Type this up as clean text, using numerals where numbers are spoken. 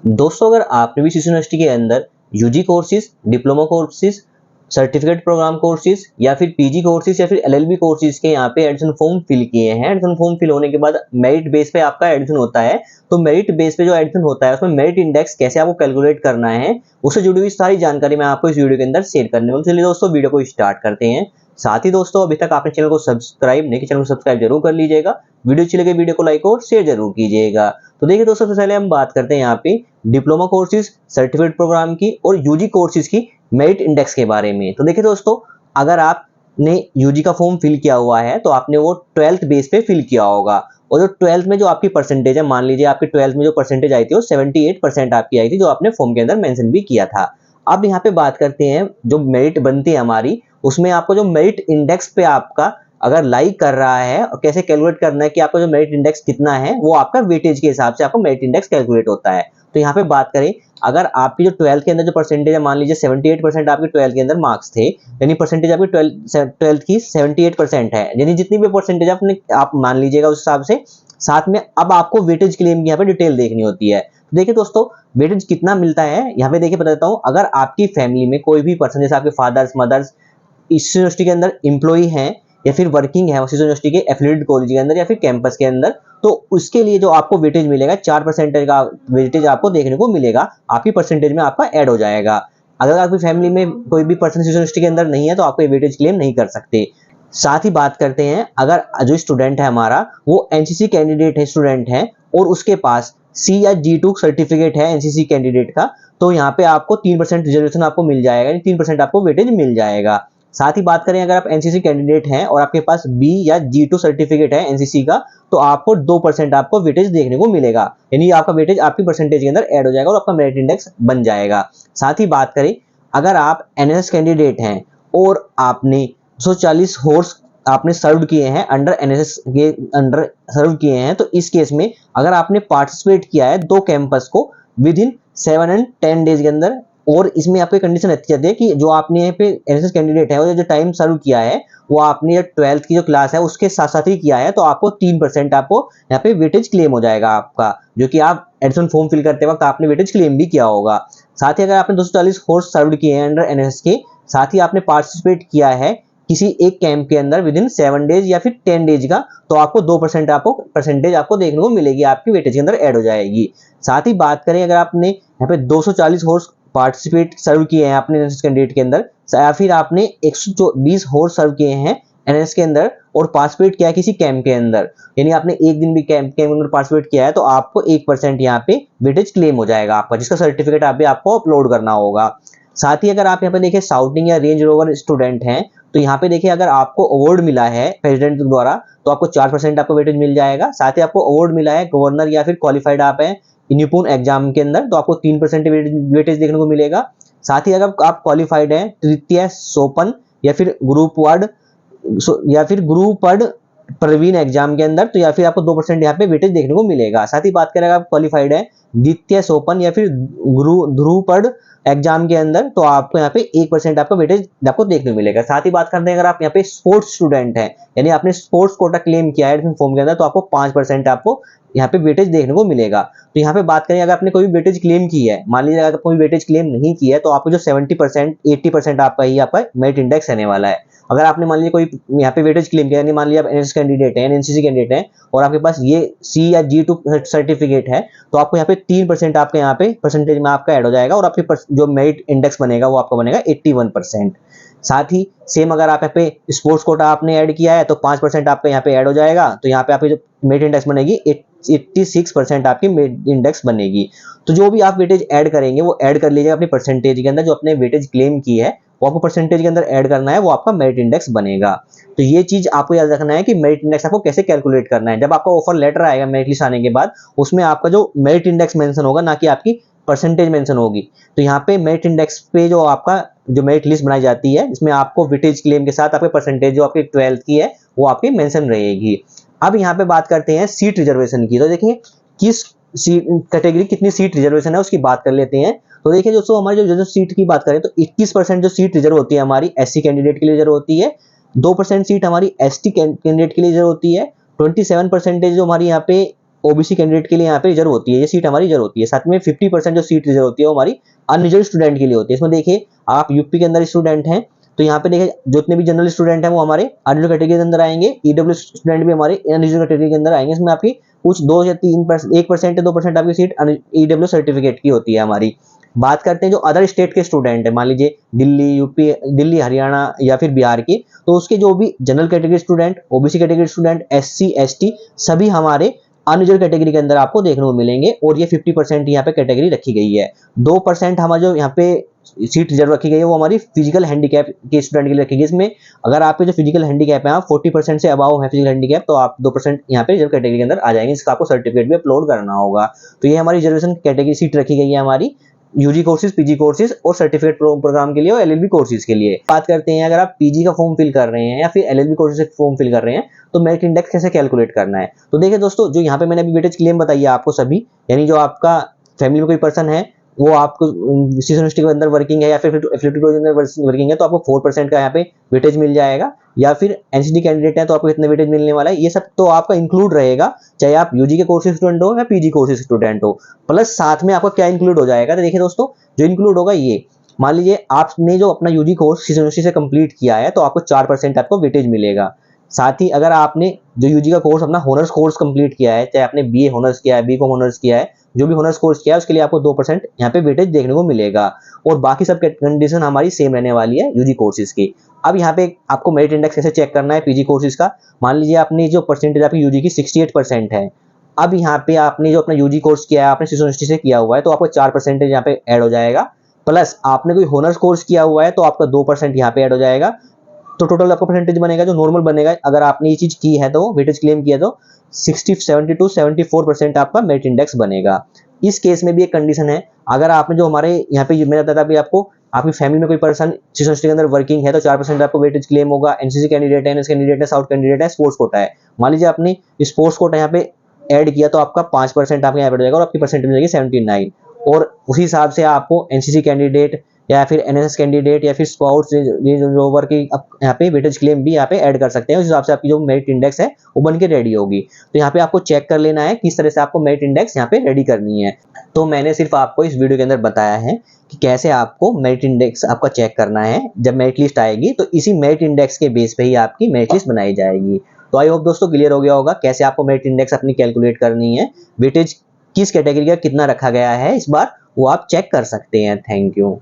दोस्तों, अगर आपने भी शिशु यूनिवर्सिटी के अंदर UG courses, diploma courses, certificate program courses या फिर पीजी कोर्सेज या फिर एलएलबी कोर्सेज के यहाँ पे एडमिशन फॉर्म फिल किए हैं, एडमिशन फॉर्म फिल होने के बाद मेरिट बेस पे आपका एडमिशन होता है। तो मेरिट बेस पे जो एडमिशन होता है उसमें मेरिट इंडेक्स कैसे आपको कैलकुलेट करना है, उससे जुड़ी हुई सारी जानकारी मैं आपको इस वीडियो के अंदर शेयर करने वाला हूं। चलिए दोस्तों, वीडियो को स्टार्ट करते हैं। साथ ही दोस्तों, अभी तक आपने चैनल को सब्सक्राइब नहीं किया, चैनल को सब्सक्राइब जरूर कर लीजिएगा। वीडियो अच्छी लगे वीडियो को लाइक और शेयर जरूर कीजिएगा। तो देखिए दोस्तों, सबसे पहले हम बात करते हैं यहाँ पे डिप्लोमा कोर्सेज, सर्टिफिकेट प्रोग्राम की और यूजी कोर्सेज की मेरिट इंडेक्स के बारे में। तो देखिए दोस्तों, अगर आपने यूजी का फॉर्म फिल किया हुआ है तो आपने वो 12th बेस पे फिल किया होगा, और जो 12th में जो आपकी परसेंटेज है, मान लीजिए आपकी 12th में जो परसेंटेज आई थी वो 78% आपकी आई थी, जो आपने फॉर्म के अंदर मेंशन भी किया था। अब यहाँ पे बात करते हैं जो मेरिट बनती है हमारी, उसमें आपको जो मेरिट इंडेक्स पे आपका अगर लाइक कर रहा है, और कैसे कैलकुलेट करना है कि आपका जो मेरिट इंडेक्स कितना है, वो आपका वेटेज के हिसाब से आपका मेरिट इंडेक्स कैलकुलेट होता है। तो यहाँ पे बात करें, अगर आपकी जो 12th के अंदर जो परसेंटेज है, मान लीजिए 78% आपकी 12th के अंदर मार्क्स थे, यानी परसेंटेज आपकी 12th की 78% है, यानी जितनी भी परसेंटेज आपने आप मान लीजिएगा उस हिसाब से। साथ में अब आपको वेटेज क्लेम की यहाँ पे डिटेल देखनी होती है। तो देखिए दोस्तों, वेटेज कितना मिलता है यहाँ पे देखिए बताता हूँ। अगर आपकी फैमिली में कोई भी पर्सन, जैसे आपके फादर्स मदर्स इस यूनिवर्सिटी के अंदर एम्प्लॉई हैं या फिर वर्किंग है उसी यूनिवर्सिटी के एफिलिएटेड कॉलेज के अंदर या फिर कैंपस के अंदर, तो उसके लिए जो आपको वेटेज मिलेगा 4% का वेटेज आपको देखने को मिलेगा, आपकी परसेंटेज में आपका ऐड हो जाएगा। अगर आपकी फैमिली में कोई भी पर्सन यूनिवर्सिटी के अंदर नहीं है तो आपको ये वेटेज क्लेम नहीं कर सकते। साथ ही बात करते हैं, अगर जो स्टूडेंट है हमारा वो एनसीसी कैंडिडेट है, स्टूडेंट है, और उसके पास सी या G2 सर्टिफिकेट है एनसीसी कैंडिडेट का, तो यहाँ पे आपको 3% रिजर्वेशन आपको मिल जाएगा, 3% आपको वेटेज मिल जाएगा। साथ ही बात करें, अगर आप एनसीसी कैंडिडेट हैं और आपके पास बी या G2 सर्टिफिकेट है एनसीसी का, तो आपको 2% आपको वेटेज देखने को मिलेगा, यानी आपका वेटेज आपकी परसेंटेज के अंदर ऐड हो जाएगा और आपका मेरिट इंडेक्स बन जाएगा। साथ ही बात करें, अगर आप एनएसएस कैंडिडेट हैं और आपने 240 हॉर्स आपने सर्व किए हैं, अंडर एनएसएस के अंडर सर्व किए हैं, तो इस केस में अगर आपने पार्टिसिपेट किया है 2 कैंपस को विद इन 7 and 10 डेज के अंदर, और इसमें आपकी कंडीशन अच्छी जाती है कि जो आपने यहाँ पे एनएसएस कैंडिडेट है वो जो टाइम सर्व किया है वो आपने 12th की जो क्लास है उसके साथ साथ ही किया है, तो आपको 3% आपको यहाँ पे वेटेज क्लेम हो जाएगा आपका, जो कि आप एडमिशन फॉर्म फिल करते वक्त आपने वेटेज क्लेम भी किया होगा। साथ ही अगर आपने 240 कोर्स सर्व किए हैं अंडर एनएसएस के, साथ ही आपने पार्टिसिपेट किया है किसी एक कैंप के अंदर विद इन 7 डेज या फिर 10 डेज का, तो आपको 2% आपको परसेंटेज आपको देखने को मिलेगी, आपकी वेटेज के अंदर ऐड हो जाएगी। साथ ही बात करें, अगर आपने यहाँ पे 240 हॉर्स पार्टिसिपेट सर्व किए हैं आपने एनएसएस कैंडिडेट के अंदर, या फिर आपने 120 हॉर्स सर्व किए हैं एनएसएस के अंदर और पार्टिसिपेट किया है किसी कैंप के अंदर, यानी आपने एक दिन भी कैंप के अंदर पार्टिसिपेट किया है, तो आपको 1% यहाँ पे वेटेज क्लेम हो जाएगा आपका, जिसका सर्टिफिकेट आपको अपलोड करना होगा। साथ ही अगर आप यहाँ पे देखिए साउटिंग या रेंज रोवर स्टूडेंट हैं, तो यहाँ पे देखिए अगर आपको अवार्ड मिला है प्रेसिडेंट द्वारा तो आपको 4% आपको वेटेज मिल जाएगा। साथ ही आपको अवार्ड मिला है गवर्नर या फिर क्वालिफाइड आप हैं निपुण एग्जाम के अंदर, तो आपको 3% वेटेज देखने को मिलेगा। साथ ही अगर आप क्वालिफाइड हैं तृतीय सोपन या फिर ग्रुप पढ़ प्रवीण एग्जाम के अंदर, तो या फिर आपको 2% यहाँ पे वेटेज देखने को मिलेगा। साथ ही बात करें, अगर आप क्वालिफाइड है द्वितीय सोपन या फिर ध्रुव पढ़ एग्जाम के अंदर, तो आपको यहाँ पे 1% आपका वेटेज आपको देखने को मिलेगा। साथ ही बात करते हैं, अगर आप यहाँ पे स्पोर्ट्स स्टूडेंट हैं, यानी आपने स्पोर्ट्स कोटा क्लेम किया है फॉर्म के अंदर, तो आपको 5% आपको यहाँ पे वेटेज देखने को मिलेगा। तो यहाँ पे बात करें, अगर आपने कोई वेटेज क्लेम की है, मान लीजिए अगर कोई वेटेज क्लेम नहीं की है, तो आपको जो 70% 80% आपका ही आपका मेरिट इंडेक्स रहने वाला है। अगर आपने मान लीजिए कोई यहाँ पे वेटेज क्लेम किया, मान लीजिए आप एनएसएस कैंडिडेट हैं, एनसीसी कैंडिडेट हैं, और आपके पास ये सी या G2 सर्टिफिकेट है, तो आपको यहाँ पे 3% आपके यहाँ पे परसेंटेज में आपका ऐड हो जाएगा, और आपके जो मेरिट इंडेक्स बनेगा वो आपका बनेगा 81%। साथ ही सेम अगर आप यहाँ पे स्पोर्ट्स कोटा आपने ऐड किया है तो 5% आपका यहाँ पे ऐड हो जाएगा, तो यहाँ पे आपकी जो मेरिट इंडेक्स बनेगी 86% आपकी मेरिट इंडेक्स बनेगी। तो जो भी आप वेटेज ऐड करेंगे वो ऐड कर लीजिएगा अपनी परसेंटेज के अंदर, जो आपने वेटेज क्लेम की है वो आपको परसेंटेज के अंदर ऐड करना है, वो आपका मेरिट इंडेक्स बनेगा। तो ये चीज आपको याद रखना है कि मेरिट इंडेक्स आपको कैसे कैलकुलेट करना है। जब आपका ऑफर लेटर आएगा मेरिट लिस्ट आने के बाद, उसमें आपका जो मेरिट इंडेक्स मेंशन होगा, ना कि आपकी परसेंटेज मेंशन होगी। तो यहाँ पे मेरिट इंडेक्स पे जो आपका जो मेरिट लिस्ट बनाई जाती है, इसमें आपको वेटेज क्लेम के साथ आपके परसेंटेज जो आपकी 12th की है वो आपकी मेंशन रहेगी। अब यहाँ पे बात करते हैं सीट रिजर्वेशन की। तो देखिए किस सीट कैटेगरी कितनी सीट रिजर्वेशन है उसकी बात कर लेते हैं। तो देखिए दोस्तों, हमारी जो सीट की बात करें तो 21% जो सीट रिजर्व होती है हमारी एससी कैंडिडेट के लिए रिजर्व होती है, 2% सीट हमारी एसटी कैंडिडेट के लिए रिजर्व होती है, 27% जो हमारी यहाँ पे ओबीसी कैंडिडेट के लिए यहाँ पे रिजर्व होती है, ये सीट हमारी रिजर्व होती है। साथ में 50% जो सीट रिजर्व होती है वो हमारी अनरिजर्व स्टूडेंट के लिए होती है। इसमें देखिए आप यूपी के अंदर स्टूडेंट हैं तो यहाँ पे देखिए जितने भी जनरल स्टूडेंट हैं वो हमारे अनरिजर्व कैटेगरी के अंदर आएंगे, ईडब्ल्यू स्टूडेंट भी हमारे अनरिजर्व कैटेगरी के अंदर आएंगे। इसमें आपकी कुछ 2 या 3% 1% या 2% आपकी सीट ईडब्ल्यू सर्टिफिकेट की होती है हमारी। बात करते हैं जो अदर स्टेट के स्टूडेंट है, मान लीजिए दिल्ली, यूपी, दिल्ली, हरियाणा या फिर बिहार के, तो उसके जो भी general category student, OBC category student, SC, ST सभी हमारे अनरिजर्व कैटेगरी के अंदर आपको देखने को मिलेंगे। और ये 50% यहाँ पे कैटेगरी रखी गई है। 2% हमारा जो यहाँ पे सीट रिजर्व रखी गई है वो हमारी फिजिकल हैंडीकैप के स्टूडेंट के लिए रखी गई। इसमें अगर आपके जो फिजिकल हैंडीकैप है आप 40% से अबाव है फिजिकल हैंडीकैप, तो आप 2% यहाँ पे रिजर्व कैटेगरी के अंदर आ जाएंगे, इसका आपको सर्टिफिकेट भी अपलोड करना होगा। तो ये हमारी रिजर्वेशन कैटेगरी सीट रखी गई है हमारी यूजी कोर्सेज, पीजी कोर्सेज और सर्टिफिकेट प्रोग्राम के लिए और एलएलबी कोर्सेज के लिए। बात करते हैं अगर आप पीजी का फॉर्म फिल कर रहे हैं या फिर एलएलबी कोर्सेज का फॉर्म फिल कर रहे हैं तो मेरिट इंडेक्स कैसे कैलकुलेट करना है। तो देखिए दोस्तों, जो यहाँ पे मैंने अभी वेटेज क्लेम बताई है आपको सभी, यानी जो आपका फैमिली में कोई पर्सन है वो आपको यूनिवर्सिटी के अंदर वर्किंग है या फिर एफिलिएटेड के अंदर वर्किंग है तो आपको 4% का यहाँ पे वेटेज मिल जाएगा, या फिर एनसीडी कैंडिडेट है तो आपको कितना वेटेज मिलने वाला है, ये सब तो आपका इंक्लूड रहेगा, चाहे आप यूजी के कोर्सेज स्टूडेंट हो या पीजी कोर्सेज स्टूडेंट हो। प्लस साथ में आपका क्या इंक्लूड हो जाएगा, तो देखिए दोस्तों जो इंक्लूड होगा ये, मान लीजिए आपने जो अपना यूजी कोर्स यूनिवर्सिटी से कंप्लीट किया है तो आपको 4% आपको वेटेज मिलेगा। साथ ही अगर आपने जो यूजी का कोर्स अपना ऑनर्स कोर्स कंप्लीट किया है, चाहे आपने बीए ऑनर्स किया है, बीकॉम ऑनर्स किया है, जो भी ऑनर्स कोर्स किया है उसके लिए आपको 2% यहाँ पे वेटेज देखने को मिलेगा। और बाकी सब कंडीशन हमारी सेम रहने वाली है यूजी कोर्सेज की। अब यहाँ पे आपको मेरिट इंडेक्स कैसे चेक करना है पीजी कोर्सेज का, मान लीजिए आपने जो परसेंटेज आपकी यूजी की 68% है, अब यहाँ पे आपने जो अपना यूजी कोर्स किया है आपने यूनिवर्सिटी से किया हुआ है तो आपको 4% यहाँ पे ऐड हो जाएगा, प्लस आपने कोई ऑनर्स कोर्स किया हुआ है तो आपका 2% यहाँ पे ऐड हो जाएगा। तो टोटल आपका परसेंटेज बनेगा जो नॉर्मल बनेगा, अगर आपने ये चीज की है तो वेटेज क्लेम किया तो 72% आपका मेरिट इंडेक्स बनेगा। इस केस में भी एक कंडीशन है, अगर आपने जो हमारे यहाँ पे मैंने बताया अभी आपको, आपकी फैमिली में कोई पर्सन यूनिवर्सिटी के अंदर वर्किंग है तो 4% आपको वेटेज क्लेम होगा। एनसीसी कैंडिडेट है, एनएस कैंडिडेट है, साउथ कैंडिडेट है, स्पोर्ट्स कोटा है, मान लीजिए आपने स्पोर्ट्स कोटा यहाँ पे ऐड किया तो आपका 5% आपके यहाँ पे हो जाएगा और आपकी परसेंटेज मिलेगी 79। और उसी हिसाब से आपको एनसीसी कैंडिडेट या फिर एनएसएस कैंडिडेट या फिर स्काउट्स रोवर की यहाँ पे वेटेज क्लेम भी यहाँ पे ऐड कर सकते हैं। उस हिसाब से आपकी जो मेरिट इंडेक्स है वो बन के रेडी होगी। तो यहाँ पे आपको चेक कर लेना है किस तरह से आपको मेरिट इंडेक्स यहाँ पे रेडी करनी है। तो मैंने सिर्फ आपको इस वीडियो के अंदर बताया है कि कैसे आपको मेरिट इंडेक्स आपका चेक करना है। जब मेरिट लिस्ट आएगी तो इसी मेरिट इंडेक्स के बेस पे ही आपकी मेरिट लिस्ट बनाई जाएगी। तो आई होप दोस्तों क्लियर हो गया होगा कैसे आपको मेरिट इंडेक्स अपनी कैलकुलेट करनी है, वेटेज किस कैटेगरी का कितना रखा गया है इस बार वो आप चेक कर सकते हैं। Thank you.